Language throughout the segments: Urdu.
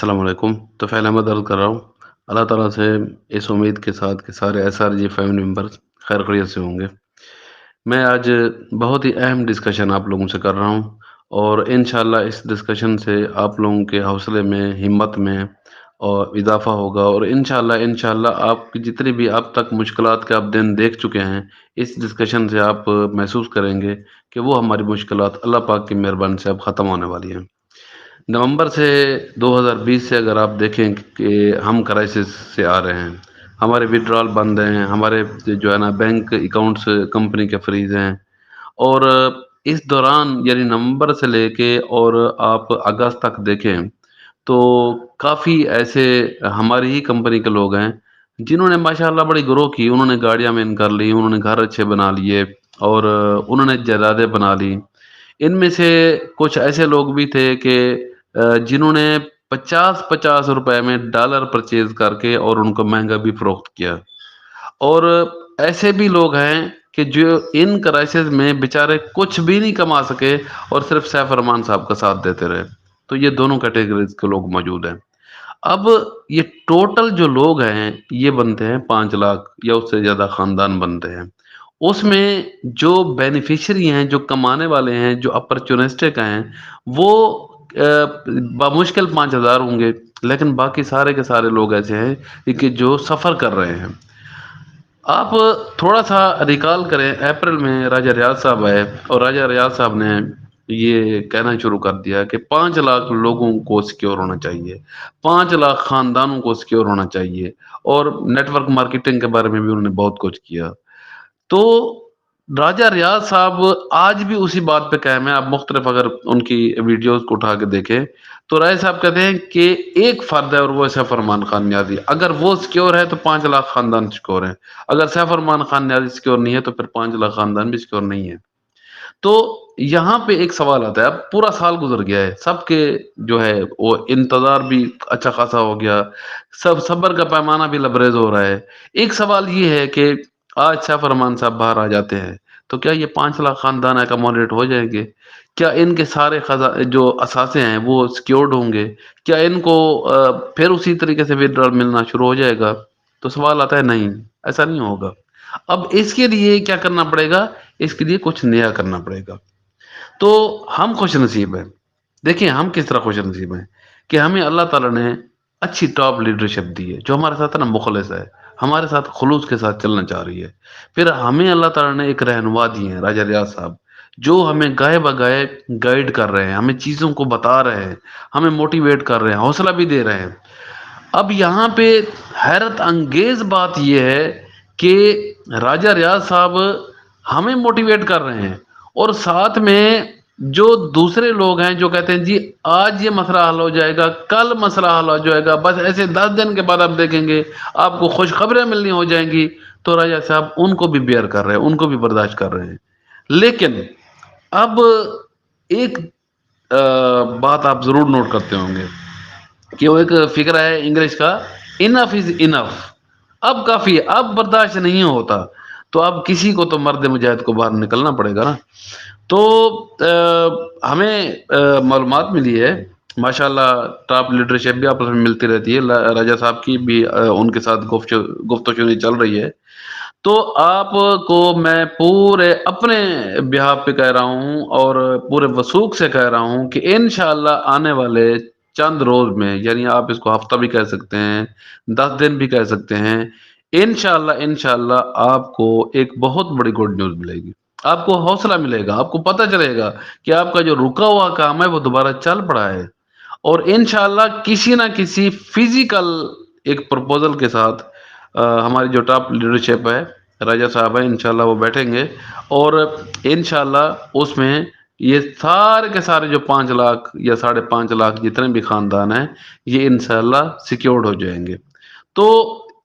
السلام علیکم۔ تو پہلے میں درد کر رہا ہوں اللہ تعالیٰ سے اس امید کے ساتھ کہ سارے S R G family members خیر خیریت سے ہوں گے۔ میں آج بہت ہی اہم ڈسکشن آپ لوگوں سے کر رہا ہوں، اور انشاءاللہ اس ڈسکشن سے آپ لوگوں کے حوصلے میں، ہمت میں اور اضافہ ہوگا، اور انشاءاللہ آپ کی جتنی بھی اب تک مشکلات کے آپ دن دیکھ چکے ہیں، اس ڈسکشن سے آپ محسوس کریں گے کہ وہ ہماری مشکلات اللہ پاک کی مہربانی سے اب ختم ہونے والی ہیں۔ نومبر سے 2020 سے اگر آپ دیکھیں کہ ہم کرائسس سے آ رہے ہیں، ہمارے وڈرال بند ہیں، ہمارے جو ہے نا بینک اکاؤنٹس کمپنی کے فریز ہیں، اور اس دوران یعنی نومبر سے لے کے اور آپ اگست تک دیکھیں تو کافی ایسے ہماری ہی کمپنی کے لوگ ہیں جنہوں نے ماشاءاللہ بڑی گرو کی، انہوں نے گاڑیاں مین کر لی، انہوں نے گھر اچھے بنا لیے، اور انہوں نے جائیدادیں بنا لی۔ ان میں سے کچھ ایسے لوگ بھی تھے کہ جنہوں نے 50-50 روپے میں ڈالر پرچیز کر کے اور ان کو مہنگا بھی فروخت کیا، اور ایسے بھی لوگ ہیں کہ جو ان کرائسس میں بیچارے کچھ بھی نہیں کما سکے اور صرف سیف ارمان صاحب کا ساتھ دیتے رہے۔ تو یہ دونوں کیٹیگریز کے لوگ موجود ہیں۔ اب یہ ٹوٹل جو لوگ ہیں یہ بنتے ہیں 5 لاکھ یا اس سے زیادہ خاندان بنتے ہیں۔ اس میں جو بینیفیشری ہیں، جو کمانے والے ہیں، جو اپرچونسٹک ہیں، وہ بمشکل 5,000 ہوں گے، لیکن باقی سارے کے سارے لوگ ایسے ہیں کہ جو سفر کر رہے ہیں۔ آپ تھوڑا سا ریکال کریں، اپریل میں راجہ ریاض صاحب آئے اور راجہ ریاض صاحب نے یہ کہنا شروع کر دیا کہ 5 لاکھ لوگوں کو سیکیور ہونا چاہیے، 5 لاکھ خاندانوں کو سیکیور ہونا چاہیے، اور نیٹ ورک مارکیٹنگ کے بارے میں بھی انہوں نے بہت کچھ کیا۔ تو راجہ ریاض صاحب آج بھی اسی بات پہ قائم ہے۔ آپ مختلف اگر ان کی ویڈیوز کو اٹھا کے دیکھیں تو رائے صاحب کہتے ہیں کہ ایک فرد ہے اور وہ سیف ارمان خان نیازی، اگر وہ سیکیور ہے تو 5 لاکھ خاندان سیکیور ہیں، اگر سیف ارمان خان نیازی سیکیور نہیں ہے تو پھر 5 لاکھ خاندان بھی سیکیور نہیں ہے۔ تو یہاں پہ ایک سوال آتا ہے، اب پورا سال گزر گیا ہے، سب کے جو ہے وہ انتظار بھی اچھا خاصا ہو گیا، سب صبر کا پیمانہ بھی لبریز ہو رہا ہے۔ ایک سوال یہ ہے کہ آج سیف ارمان صاحب باہر آ جاتے ہیں تو کیا یہ 5 لاکھ خاندان اکاموڈیٹ ہو جائیں گے؟ کیا ان کے سارے جو اثاثے ہیں وہ سیکیورڈ ہوں گے؟ کیا ان کو پھر اسی طریقے سے ودرال ملنا شروع ہو جائے گا؟ تو سوال آتا ہے نہیں، ایسا نہیں ہوگا۔ اب اس کے لیے کیا کرنا پڑے گا؟ اس کے لیے کچھ نیا کرنا پڑے گا۔ تو ہم خوش نصیب ہیں، دیکھیں ہم کس طرح خوش نصیب ہیں کہ ہمیں اللہ تعالیٰ نے اچھی ٹاپ لیڈرشپ دی ہے، جو ہمارے ساتھ نا مخلص ہے، ہمارے ساتھ خلوص کے ساتھ چلنا چاہ رہی ہے۔ پھر ہمیں اللہ تعالیٰ نے ایک رہنما دی ہیں، راجہ ریاض صاحب، جو ہمیں گائے بگائے گائیڈ کر رہے ہیں، ہمیں چیزوں کو بتا رہے ہیں، ہمیں موٹیویٹ کر رہے ہیں، حوصلہ بھی دے رہے ہیں۔ اب یہاں پہ حیرت انگیز بات یہ ہے کہ راجہ ریاض صاحب ہمیں موٹیویٹ کر رہے ہیں، اور ساتھ میں جو دوسرے لوگ ہیں جو کہتے ہیں جی آج یہ مسئلہ حل ہو جائے گا، کل مسئلہ حل ہو جائے گا، بس ایسے 10 دن کے بعد آپ دیکھیں گے آپ کو خوشخبریاں ملنی ہو جائیں گی، تو راجہ صاحب ان کو بھی بیئر کر رہے ہیں، ان کو بھی برداشت کر رہے ہیں۔ لیکن اب ایک بات آپ ضرور نوٹ کرتے ہوں گے کہ وہ ایک فکر ہے انگلش کا، انف از انف، اب کافی ہے، اب برداشت نہیں ہوتا۔ تو اب کسی کو تو مرد مجاہد کو باہر نکلنا پڑے گا نا۔ تو ہمیں معلومات ملی ہے، ماشاءاللہ ٹاپ لیڈرشپ بھی آپس میں ملتی رہتی ہے، راجہ صاحب کی بھی ان کے ساتھ گفت و شنید چل رہی ہے۔ تو آپ کو میں پورے اپنے بیہاف پہ کہہ رہا ہوں اور پورے وثوق سے کہہ رہا ہوں کہ انشاءاللہ آنے والے چند روز میں، یعنی آپ اس کو ہفتہ بھی کہہ سکتے ہیں، 10 دن بھی کہہ سکتے ہیں، انشاءاللہ آپ کو ایک بہت بڑی گڈ نیوز ملے گی۔ آپ کو حوصلہ ملے گا، آپ کو پتہ چلے گا کہ آپ کا جو رکا ہوا کام ہے وہ دوبارہ چل پڑا ہے، اور انشاءاللہ کسی نہ کسی فزیکل ایک پرپوزل کے ساتھ ہماری جو ٹاپ لیڈرشپ ہے، راجہ صاحب ہے، انشاءاللہ وہ بیٹھیں گے، اور انشاءاللہ اس میں یہ سارے کے سارے جو 5 لاکھ یا 5.5 لاکھ جتنے بھی خاندان ہیں یہ انشاءاللہ سیکیورڈ ہو جائیں گے۔ تو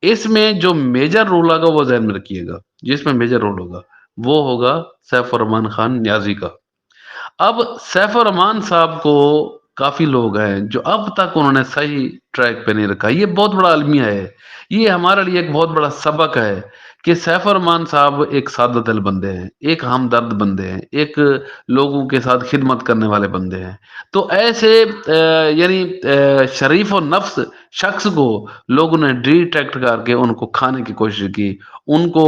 اس میں جو میجر رول ہوگا وہ ذہن میں رکھیے گا، جس میں میجر رول ہوگا وہ ہوگا سیف ارمان خان نیازی کا۔ اب سیف الرحمان صاحب کو کافی لوگ ہیں جو اب تک انہوں نے صحیح ٹریک پہ نہیں رکھا، یہ بہت بڑا المیہ ہے، یہ ہمارے لیے ایک بہت بڑا سبق ہے کہ سیف الرحمان صاحب ایک سادہ دل بندے ہیں، ایک ہمدرد بندے ہیں، ایک لوگوں کے ساتھ خدمت کرنے والے بندے ہیں۔ تو ایسے یعنی شریف و نفس شخص کو لوگوں نے ڈیٹیکٹ کر کے ان کو کھانے کی کوشش کی، ان کو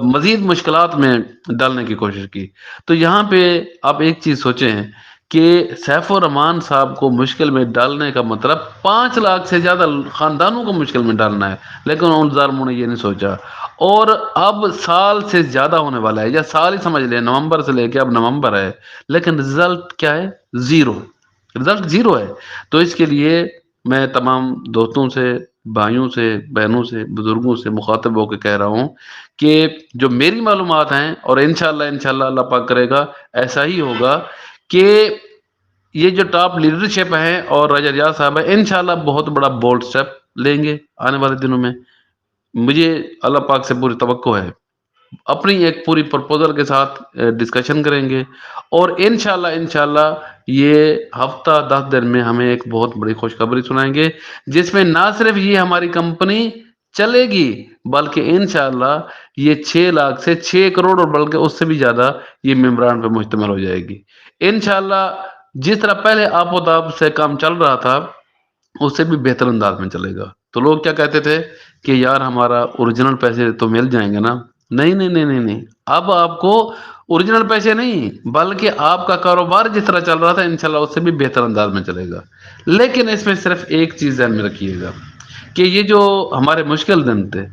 مزید مشکلات میں ڈالنے کی کوشش کی۔ تو یہاں پہ آپ ایک چیز سوچیں کہ سیف الرحمان صاحب کو مشکل میں ڈالنے کا مطلب 5 لاکھ سے زیادہ خاندانوں کو مشکل میں ڈالنا ہے، لیکن ان ظالموں نے یہ نہیں سوچا۔ اور اب سال سے زیادہ ہونے والا ہے، یا سال ہی سمجھ لیں، نومبر سے لے کے اب نومبر ہے، لیکن رزلٹ کیا ہے؟ زیرو، رزلٹ زیرو ہے۔ تو اس کے لیے میں تمام دوستوں سے، بھائیوں سے، بہنوں سے، بزرگوں سے مخاطب ہو کے کہہ رہا ہوں کہ جو میری معلومات ہیں، اور انشاءاللہ اللہ پاک کرے گا ایسا ہی ہوگا، کہ یہ جو ٹاپ لیڈرشپ ہے اور راجہ ریاض صاحب ہے، انشاءاللہ بہت بڑا بولڈ سٹیپ لیں گے آنے والے دنوں میں۔ مجھے اللہ پاک سے پوری توقع ہے، اپنی ایک پوری پرپوزل کے ساتھ ڈسکشن کریں گے، اور انشاءاللہ یہ ہفتہ 10 دن میں ہمیں ایک بہت بڑی خوشخبری سنائیں گے، جس میں نہ صرف یہ ہماری کمپنی چلے گی، بلکہ انشاءاللہ یہ 6 لاکھ سے 6 کروڑ، اور بلکہ اس سے بھی زیادہ یہ ممبران پہ مشتمل ہو جائے گی انشاءاللہ۔ جس طرح پہلے آپ و تاب سے کام چل رہا تھا، اس سے بھی بہتر انداز میں چلے گا۔ تو لوگ کیا کہتے تھے کہ یار ہمارا اوریجنل پیسے تو مل جائیں گے نا؟ نہیں نہیں نہیں نہیں نہیں، اب آپ کو اوریجنل پیسے نہیں، بلکہ آپ کا کاروبار جس طرح چل رہا تھا انشاءاللہ اس سے بھی بہتر انداز میں چلے گا۔ لیکن اس میں صرف ایک چیز ذہن میں رکھیے گا کہ یہ جو ہمارے مشکل دن تھے،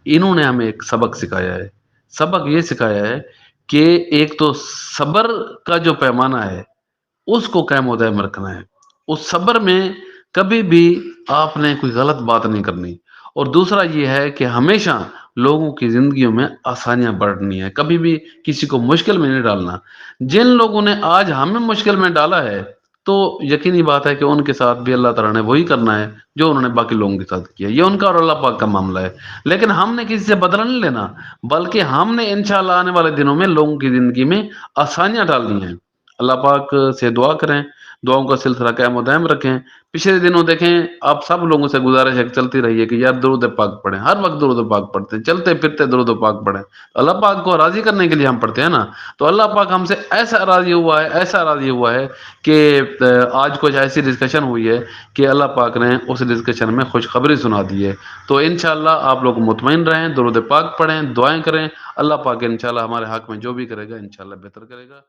انہوں نے ہمیں ایک سبق سکھایا ہے۔ سبق یہ سکھایا ہے کہ ایک تو صبر کا جو پیمانہ ہے اس کو قائم و دائم رکھنا ہے۔ اس صبر میں کبھی بھی آپ نے کوئی غلط بات نہیں کرنی، اور دوسرا یہ ہے کہ ہمیشہ لوگوں کی زندگیوں میں آسانیاں بڑھنی ہے، کبھی بھی کسی کو مشکل میں نہیں ڈالنا۔ جن لوگوں نے آج ہمیں مشکل میں ڈالا ہے، تو یقینی بات ہے کہ ان کے ساتھ بھی اللہ تعالیٰ نے وہی کرنا ہے جو انہوں نے باقی لوگوں کے ساتھ کیا۔ یہ ان کا اور اللہ پاک کا معاملہ ہے، لیکن ہم نے کسی سے بدلہ نہیں لینا، بلکہ ہم نے انشاءاللہ آنے والے دنوں میں لوگوں کی زندگی میں آسانیاں ڈالنی ہیں۔ اللہ پاک سے دعا کریں، دعاؤں کا سلسلہ قائم و دائم رکھیں۔ پچھلے دنوں دیکھیں، آپ سب لوگوں سے گزارش ہے کہ چلتی رہیے کہ یار درود پاک پڑھیں، ہر وقت درود پاک پڑھتے ہیں، چلتے پھرتے درود پاک پڑھیں۔ اللہ پاک کو راضی کرنے کے لیے ہم پڑھتے ہیں نا۔ تو اللہ پاک ہم سے ایسا راضی ہوا ہے، ایسا راضی ہوا ہے کہ آج کچھ ایسی ڈسکشن ہوئی ہے کہ اللہ پاک نے اس ڈسکشن میں خوشخبری سنا دی ہے۔ تو انشاءاللہ آپ لوگ مطمئن رہیں، درود پاک پڑھیں، دعائیں کریں۔ اللہ پاک انشاءاللہ ہمارے حق میں جو بھی کرے گا انشاءاللہ بہتر کرے گا۔